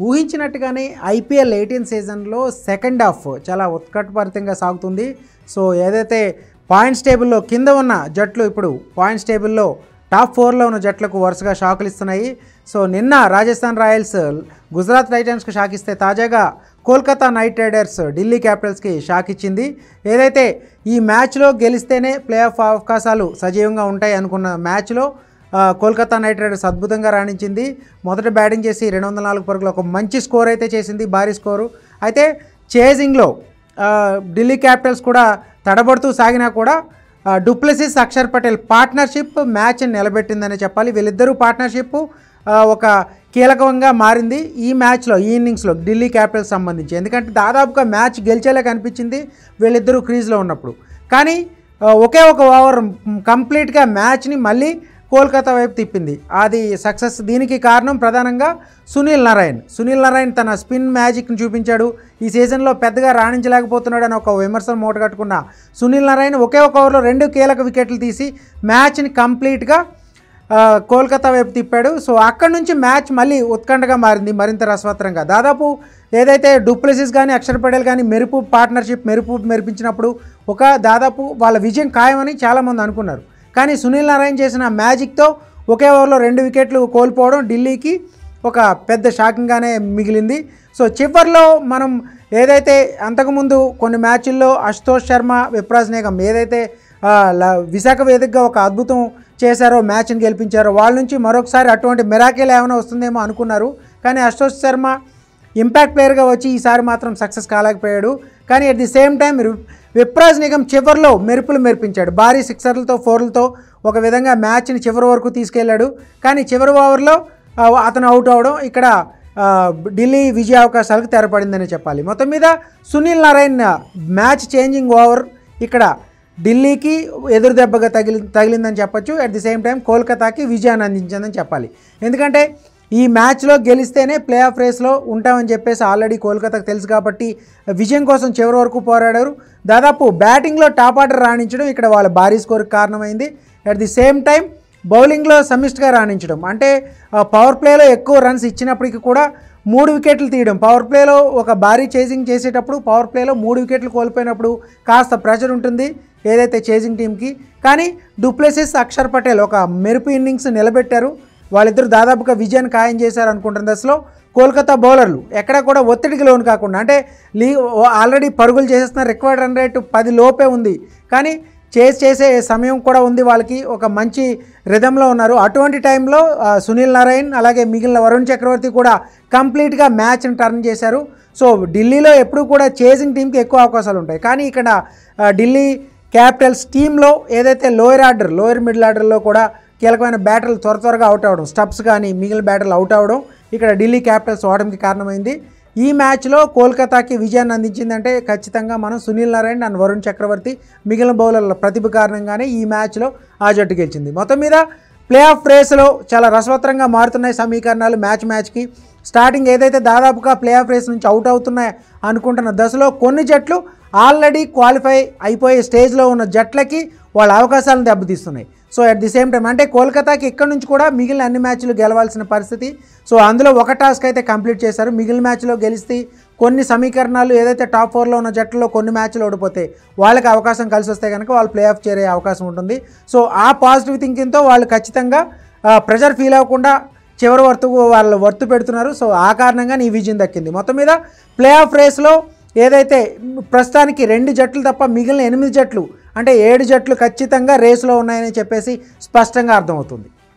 ఊహించినట్టుగానే IPL 18 సీజన్లో second half చాలా ఉత్కంఠభరితంగా సాగుతుంది. సో ఏదైతే పాయింట్స్ టేబుల్లో కింద ఉన్న జట్లు ఇప్పుడు పాయింట్స్ టేబుల్లో టాప్ 4లో ఉన్న జట్లకు వరుసగా షాకులు ఇస్తున్నాయి. సో నిన్న రాజస్థాన్ రాయల్స్ గుజరాత్ టైటన్స్కి షాక్ ఇస్తే తాజాగా కోల్కతా నైట్ రైడర్స్ ఢిల్లీ క్యాపిటల్స్కి షాక్ ఇచ్చింది. ఏదైతే ఈ మ్యాచ్లో గెలిస్తేనే ప్లే ఆఫ్ అవకాశాలు సజీవంగా ఉంటాయి అనుకున్న మ్యాచ్లో కోల్కతా నైట్ రైడర్స్ అద్భుతంగా రాణించింది. మొదట బ్యాటింగ్ చేసి 204 పరుగులు ఒక మంచి స్కోర్ అయితే చేసింది, భారీ స్కోరు. అయితే చేజింగ్లో ఢిల్లీ క్యాపిటల్స్ కూడా తడబడుతూ సాగినా కూడా డూప్లెసిస్ అక్షర్ పటేల్ పార్ట్నర్షిప్ మ్యాచ్ని నిలబెట్టిందని చెప్పాలి. వీళ్ళిద్దరూ పార్ట్నర్షిప్ ఒక కీలకంగా మారింది ఈ మ్యాచ్లో, ఈ ఇన్నింగ్స్లో ఢిల్లీ క్యాపిటల్స్ సంబంధించి. ఎందుకంటే దాదాపుగా మ్యాచ్ గెలిచేలా కనిపించింది వీళ్ళిద్దరూ క్రీజ్లో ఉన్నప్పుడు. కానీ ఒకే ఒక ఓవర్ కంప్లీట్గా మ్యాచ్ని మళ్ళీ కోల్కతా వైపు తిప్పింది. అది సక్సెస్. దీనికి కారణం ప్రధానంగా సునీల్ నారాయణ్ తన స్పిన్ మ్యాజిక్ని చూపించాడు. ఈ సీజన్లో పెద్దగా రాణించలేకపోతున్నాడు అని ఒక విమర్శను మూటగట్టుకున్న సునీల్ నారాయణ్ ఒకే ఒక ఓవర్లో 2 కీలక వికెట్లు తీసి మ్యాచ్ని కంప్లీట్గా కోల్కతా వైపు తిప్పాడు. సో అక్కడి నుంచి మ్యాచ్ మళ్ళీ ఉత్కంఠగా మారింది, మరింత రసవత్తరంగా. దాదాపు ఏదైతే డూప్లెసిస్ కానీ అక్షర్ పటేల్ కానీ మెరిపించినప్పుడు దాదాపు వాళ్ళ విజయం ఖాయమని చాలామంది అనుకున్నారు. కానీ సునీల్ నారాయణ్ చేసిన మ్యాజిక్తో ఒకే ఓవర్లో 2 వికెట్లు కోల్పోవడం ఢిల్లీకి ఒక పెద్ద షాకింగ్గానే మిగిలింది. సో చివర్లో మనం ఏదైతే అంతకుముందు కొన్ని మ్యాచ్ల్లో అశుతోష్ శర్మ, విప్రాజ్ నిగమ్ ఏదైతే విశాఖ వేదికగా ఒక అద్భుతం చేశారో, మ్యాచ్ని గెలిపించారో, వాళ్ళ నుంచి మరొకసారి అటువంటి మిరాకిల్ ఏమైనా వస్తుందేమో అనుకున్నారు. కానీ అశుతోష్ శర్మ ఇంపాక్ట్ ప్లేయర్గా వచ్చి ఈసారి మాత్రం సక్సెస్ కాలేకపోయాడు. కానీ at the same time Vipraj Nigam చివర్లో మెరిపించాడు. భారీ 6ర్లతో 4లతో ఒక విధంగా మ్యాచ్ని చివరి వరకు తీసుకెళ్లాడు. కానీ చివరి ఓవర్లో అతను అవుట్ అవడం ఇక్కడ ఢిల్లీ విజయ అవకాశాలకు తెరపడిందని చెప్పాలి. మొత్తం మీద Sunil Narayan match changing over ఇక్కడ ఢిల్లీకి ఎదురు దెబ్బగా తగిలిందని చెప్పొచ్చు. అట్ ది సేమ్ టైం కోల్కతాకి విజయాన్ని అందించిందని చెప్పాలి. ఎందుకంటే ఈ మ్యాచ్లో గెలిస్తేనే ప్లే ఆఫ్ రేస్లో ఉంటామని చెప్పేసి ఆల్రెడీ కోల్కతాకు తెలుసు కాబట్టి విజయం కోసం చివరి వరకు పోరాడారు. దాదాపు బ్యాటింగ్లో టాప్ ఆర్డర్ రాణించడం ఇక్కడ వాళ్ళ భారీ స్కోర్కి కారణమైంది. అట్ ది సేమ్ టైం బౌలింగ్లో సమిష్టిగా రాణించడం, అంటే పవర్ ప్లేలో ఎక్కువ రన్స్ ఇచ్చినప్పటికీ కూడా 3 వికెట్లు తీయడం. పవర్ ప్లేలో ఒక భారీ చేజింగ్ చేసేటప్పుడు పవర్ ప్లేలో 3 వికెట్లు కోల్పోయినప్పుడు కాస్త ప్రెషర్ ఉంటుంది ఏదైతే చేజింగ్ టీంకి. కానీ డూప్లెసిస్ అక్షర్ పటేల్ ఒక మెరుపు ఇన్నింగ్స్ నిలబెట్టారు. వాళ్ళిద్దరూ దాదాపుగా విజయాన్ని ఖాయం చేశారు అనుకుంటున్న దశలో కోల్కతా బౌలర్లు ఎక్కడా కూడా ఒత్తిడికి లోను కాకుండా, అంటే ఆల్రెడీ పరుగులు చేసేస్తున్న రిక్వైర్డ్ రన్ రేటు 10 లోపే ఉంది. కానీ చేసే సమయం కూడా ఉంది, వాళ్ళకి ఒక మంచి రిథంలో ఉన్నారు. అటువంటి టైంలో సునీల్ నారాయణ్ అలాగే మిగిలిన వరుణ్ చక్రవర్తి కూడా కంప్లీట్గా మ్యాచ్ని టర్న్ చేశారు. సో ఢిల్లీలో ఎప్పుడూ కూడా చేజింగ్ టీంకి ఎక్కువ అవకాశాలు ఉంటాయి. కానీ ఇక్కడ ఢిల్లీ క్యాపిటల్స్ టీంలో ఏదైతే లోయర్ మిడిల్ ఆర్డర్లో కూడా కీలకమైన బ్యాటర్లు త్వరగా అవుట్ అవ్వడం, స్టబ్స్ కానీ మిగిలిన బ్యాటర్లు అవుట్ అవ్వడం ఇక్కడ ఢిల్లీ క్యాపిటల్స్ ఓటమికి కారణమైంది. ఈ మ్యాచ్లో కోల్కతాకి విజయాన్ని అందించిందంటే ఖచ్చితంగా మనం సునీల్ నారాయణ్ అండ్ వరుణ్ చక్రవర్తి మిగిలిన బౌలర్ల ప్రతిభ కారణంగానే ఈ మ్యాచ్లో ఆ జట్టు గెలిచింది. మొత్తం మీద ప్లే ఆఫ్ రేస్లో చాలా రసవత్తరంగా మారుతున్నాయి సమీకరణాలు. మ్యాచ్కి స్టార్టింగ్ ఏదైతే దాదాపుగా ప్లే ఆఫ్ రేస్ నుంచి అవుట్ అవుతున్నాయి అనుకుంటున్న దశలో కొన్ని జట్లు ఆల్రెడీ క్వాలిఫై అయిపోయే స్టేజ్లో ఉన్న జట్లకి వాళ్ళ అవకాశాలను దెబ్బతీస్తున్నాయి. So at the same time అంటే కోల్కతాకి ఇక్కడ నుంచి కూడా మిగిలిన అన్ని మ్యాచ్లు గెలవాల్సిన పరిస్థితి. సో అందులో ఒక టాస్క్ అయితే కంప్లీట్ చేశారు. మిగిలిన మ్యాచ్లో గెలిస్తే కొన్ని సమీకరణాలు ఏదైతే టాప్ 4లో ఉన్న జట్లలో కొన్ని మ్యాచ్లు ఓడిపోతే వాళ్ళకి అవకాశం కలిసి వస్తే కనుక వాళ్ళు ప్లే ఆఫ్ చేరే అవకాశం ఉంటుంది. సో ఆ పాజిటివ్ థింకింగ్తో వాళ్ళు ఖచ్చితంగా ప్రెషర్ ఫీల్ అవ్వకుండా చివరి వరకు వాళ్ళు వర్తు పెడుతున్నారు. సో ఆ కారణంగా ఈ విజయం దక్కింది. మొత్తం మీద ప్లే ఆఫ్ రేస్లో ఏదైతే ప్రస్తుతానికి 2 జట్లు తప్ప మిగిలిన 8 జట్లు అంటే 7 జట్లు ఖచ్చితంగా రేసులో ఉన్నాయని చెప్పేసి స్పష్టంగా అర్థమవుతుంది.